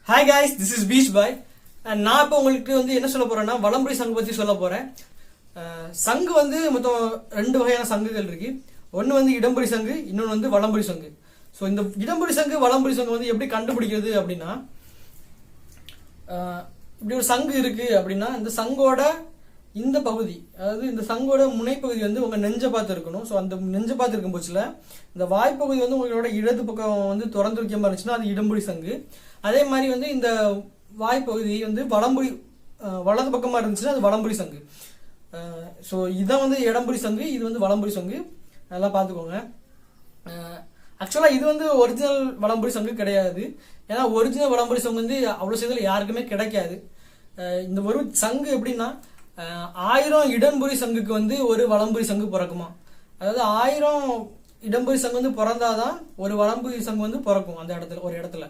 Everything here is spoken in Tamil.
Hi guys, this is beach boy. நான் இப்போ உங்களுக்கு வந்து என்ன சொல்ல போறேன்னா வலம்புரி சங்கு பற்றி சொல்ல போறேன். சங்கு வந்து மொத்தம் 2 வகையான சங்குகள் இருக்கு. ஒன்று வந்து இடம்புரி சங்கு, இன்னொன்று வந்து வலம்புரி சங்கு. ஸோ இந்த இடம்புரி சங்கு வலம்புரி சங்கு வந்து எப்படி கண்டுபிடிக்கிறது அப்படின்னா, இப்படி ஒரு சங்கு இருக்கு அப்படின்னா இந்த சங்கோட இந்த பகுதி, அதாவது இந்த சங்கோட முனைப்பகுதி வந்து உங்க நெஞ்ச பார்த்து இருக்கணும். ஸோ அந்த நெஞ்ச பார்த்து இருக்கும் போச்சுல இந்த வாய்ப்பகுதி வந்து உங்களோட இடது பக்கம் வந்து திறந்து வைக்க மாதிரி இருந்துச்சுன்னா அது இடம்புரி சங்கு. அதே மாதிரி வந்து இந்த வாய்ப்பகுதி வந்து வலது பக்கமா இருந்துச்சுன்னா அது வலம்புரி சங்கு. ஸோ இதான் வந்து இடம்புரி சங்கு, இது வந்து வலம்புரி சங்கு. நல்லா பார்த்துக்கோங்க. ஆக்சுவலாக இது வந்து ஒரிஜினல் வலம்புரி சங்கு கிடையாது. ஏன்னா ஒரிஜினல் வலம்புரி சங்கு வந்து அவ்வளோ செய்தல் யாருக்குமே கிடைக்காது. இந்த ஒரு சங்கு எப்படின்னா 1000 இடம்புரி சங்குக்கு வந்து ஒரு வலம்புரி சங்கு பிறக்குமா. அதாவது 1000 இடம்புரி சங்கு வந்து பிறந்தாதான் ஒரு வலம்புரி சங்கு வந்து பிறக்கும் அந்த இடத்துல, ஒரு இடத்துல.